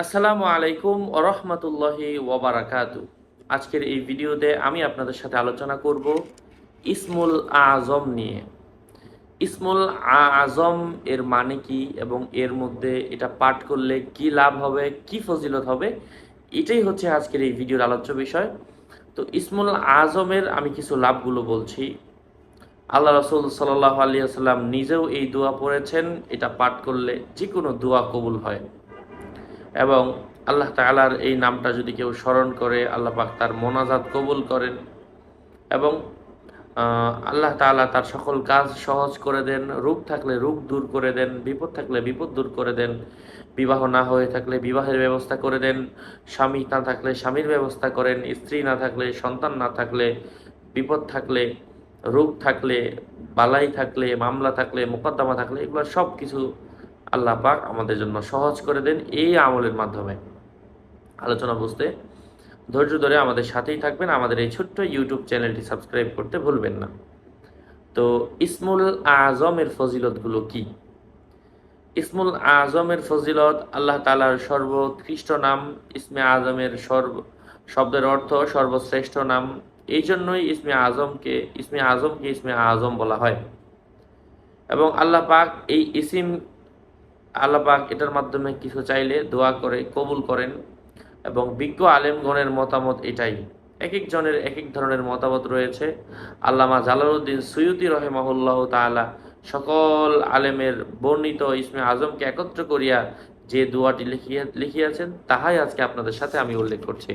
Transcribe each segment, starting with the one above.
আসসালামু আলাইকুম ওরহমতুল্লাহি ওয়াবারাকাতু। আজকের এই ভিডিওতে আমি আপনাদের সাথে আলোচনা করব ইসমুল আজম নিয়ে। ইসমুল আজম এর মানে কি এবং এর মধ্যে এটা পাঠ করলে কি লাভ হবে, কি ফজিলত হবে, এটাই হচ্ছে আজকের এই ভিডিওর আলোচ্য বিষয়। তো ইসমুল আজমের আমি কিছু লাভগুলো বলছি। আল্লাহ রসুল সাল্লাহ আলিয়া সাল্লাম নিজেও এই দোয়া পড়েছেন, এটা পাঠ করলে যে কোনো দোয়া কবুল হয়। এবং আল্লাহ তাআলার এই নামটা যদি কেউ স্মরণ করে, আল্লাহ পাক তার মোনাজাত কবুল করেন এবং আল্লাহ তাআলা তার সকল কাজ সহজ করে দেন। রোগ থাকলে রোগ দূর করে দেন, বিপদ থাকলে বিপদ দূর করে দেন, বিবাহ না হয়ে থাকলে বিবাহের ব্যবস্থা করে দেন, স্বামী না থাকলে স্বামীর ব্যবস্থা করেন, স্ত্রী না থাকলে, সন্তান না থাকলে, বিপদ থাকলে, রোগ থাকলে, বালাই থাকলে, মামলা থাকলে, মোকদ্দমা থাকলে, এগুলো সব কিছু আল্লাহ পাক আমাদের জন্য সহজ করে দেন এই আমলের মাধ্যমে। আলোচনা বুঝতে ধৈর্য ধরে আমাদের সাথেই থাকবেন, আমাদের এই ছোট্ট ইউটিউব চ্যানেলটি সাবস্ক্রাইব করতে ভুলবেন না। তো ইসমুল আজমের ফজিলতগুলো কি? ইসমুল আজমের ফজিলত, আল্লাহ তাআলার সর্বোৎকৃষ্ট নাম। ইসমে আজমের শব্দের অর্থ সর্বশ্রেষ্ঠ নাম। এই জন্যই ইসমে আজমকে ইসমে আজম বলা হয়। এবং আল্লাহ পাক এটার মাধ্যমে কিছু চাইলে দোয়া করে কবুল করেন। এবং বিজ্ঞ আলেমগণের মতামত এটাই। এক একজনের এক এক ধরনের মতামত রয়েছে। আল্লামা জালালউদ্দিন সুয়ুতি রহিমাহুল্লাহ তাআলা সকল আলেমের বর্ণিত ইসমে আজমকে একত্র করিয়া যে দোয়াটি লিখিয়াছেন, তাহাই আজকে আপনাদের সাথে আমি উল্লেখ করছি।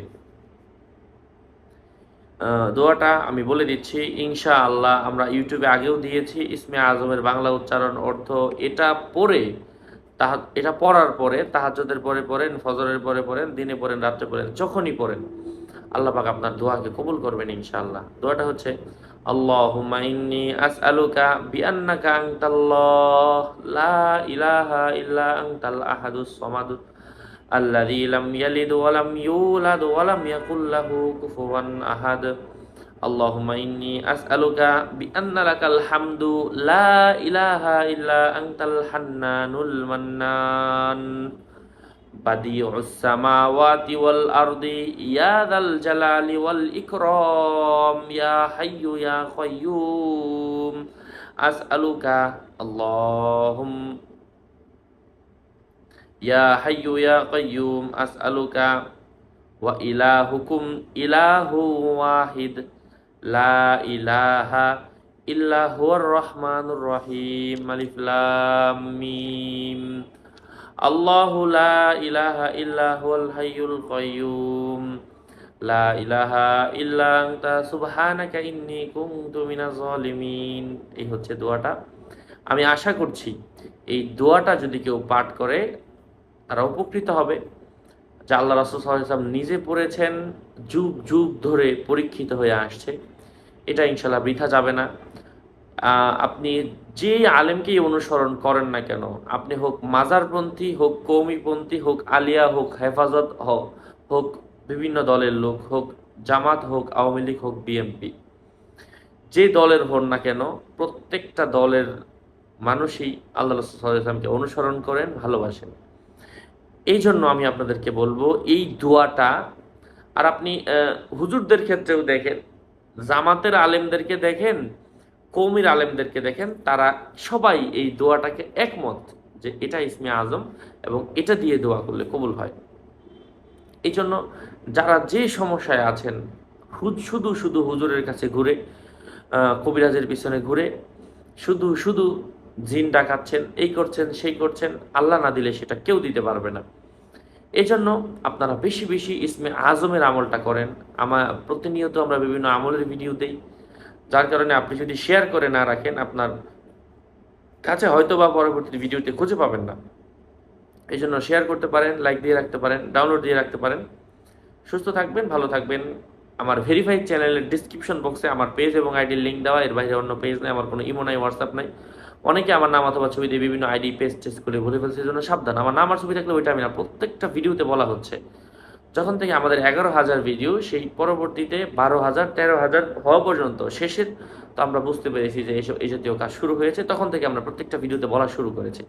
দোয়াটা আমি বলে দিচ্ছি ইনশাআল্লাহ। আমরা ইউটিউবে আগেও দিয়েছি ইসমে আজমের বাংলা উচ্চারণ অর্থ। এটা পড়ার পরে তাহাজ্জুদের পরে পড়েন, ফজরের পরে পড়েন, দিনে পড়েন, রাত্রে পড়েন, যখনই পড়েন আল্লাহ পাক আপনার দোয়াকে কবুল করবেন ইনশাআল্লাহ। দোয়াটা হচ্ছে আল্লাহুম্মা ইন্নী আসআলুকা বিআন্নাকা আনতাল্লাহ লা ইলাহা ইল্লা আনতাল আহাদুস সামাদু আল্লাযী লাম ইয়ালিদ ওয়া লাম ইউলাদ ওয়া লাম ইয়াকুল লাহু কুফুওয়ান আহাদ। আল্লাহুম্মা ইন্নী আসআলুকা বিআন্না লাকাল হামদু লা ইলাহা ইল্লা আনতাল হান্নানুল মান্নান বাদিউস সামাওয়াতি ওয়াল আরদি ইয়া যাল জালালি ওয়াল ইকরাম ইয়া হাইয়্যু ইয়া কাইয়্যুম আসআলুকা আল্লাহুম ইয়া হাইয়্যু ইয়া কাইয়্যুম আসআলুকা ওয়া ইলাহুকুম ইলাহু ওয়াহিদ লা ইলাহা ইল্লা হুয়ার রহমানুর রহিম আলিফ লাম মিম আল্লাহু লা ইলাহা ইল্লা হুয়াল হাইয়ুল কাইয়্যুম লা ইলাহা ইল্লা আনতা সুবহানাকা ইন্নী কুনতু মিনাজ জালিমিন। এই হচ্ছে দোয়াটা। আমি আশা করছি এই দোয়াটা যদি কেউ পাঠ করে তারা উপকৃত হবে। যা আল্লাহ রাসূল সাল্লাল্লাহু আলাইহি ওয়াসাল্লাম নিজে পড়েছেন, যুগ যুগ ধরে পরীক্ষিত হয়ে আসছে, এটা ইনশাল্লাহ বৃথা যাবে না। আপনি যে আলেমকেই অনুসরণ করেন না কেন, আপনি হোক মাজারপন্থী, হোক কৌমিপন্থী, হোক আলিয়া, হোক হেফাজত, হোক বিভিন্ন দলের লোক, হোক জামাত, হোক আওয়ামী লীগ, হোক বিএনপি, যে দলের হন না কেন, প্রত্যেকটা দলের মানুষই আল্লাহ রাসূল সাল্লাল্লাহু আলাইহি ওয়াসাল্লামকে অনুসরণ করেন, ভালোবাসেন। এই জন্য আমি আপনাদেরকে বলবো এই দোয়াটা। আর আপনি হুজুরদের ক্ষেত্রেও দেখেন, জামাতের আলেমদেরকে দেখেন, কৌমির আলেমদেরকে দেখেন, তারা সবাই এই দোয়াটাকে একমত যে এটা ইসমে আজম এবং এটা দিয়ে দোয়া করলে কবুল হয়। এই জন্য যারা যে সমস্যায় আছেন, শুধু শুধু হুজুরের কাছে ঘুরে, কবিরাজের পিছনে ঘুরে শুধু শুধু জিন ডাকাচ্ছেন, এই করছেন সেই করছেন, আল্লাহ না দিলে সেটা কেউ দিতে পারবে না। এই জন্য আপনারা বেশি বেশি ইসমে আজমের আমলটা করেন। প্রতিনিয়ত আমরা বিভিন্ন আমলের ভিডিও দেই, যার কারণে আপনি যদি শেয়ার করে না রাখেন, আপনার কাছে হয়তো বা পরবর্তী ভিডিওতে খুঁজে পাবেন না। এই জন্য শেয়ার করতে পারেন, লাইক দিয়ে রাখতে পারেন, ডাউনলোড দিয়ে রাখতে পারেন। সুস্থ থাকবেন, ভালো থাকবেন। আমার ভেরিফাইড চ্যানেলের ডিসক্রিপশন বক্সে আমার পেজ এবং আইডির লিঙ্ক দেওয়া, এর বাইরে অন্য পেজ নেই, আমার কোনো ইমো নাই, হোয়াটসঅ্যাপ নাই। অনেকে আমার নাম অথবা ছবি দিয়ে বিভিন্ন আইডি পেজ টেস্ট করে ভুলে ফেলছে, এই জন্য সাবধান। আমার নাম আর ছবি থাকলে ওইটা আমি না, প্রত্যেকটা ভিডিওতে বলা হচ্ছে। যখন থেকে আমাদের 11,000 ভিডিও, সেই পরবর্তীতে 12,000 13,000 হওয়া পর্যন্ত শেষের তো আমরা বুঝতে পেরেছি যে এই জাতীয় কাজ শুরু হয়েছে, তখন থেকে আমরা প্রত্যেকটা ভিডিওতে বলা শুরু করেছি।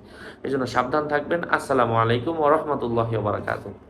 এই জন্য সাবধান থাকবেন। আসসালামু আলাইকুম ওয়া রাহমাতুল্লাহি ওয়া বারাকাতুহু।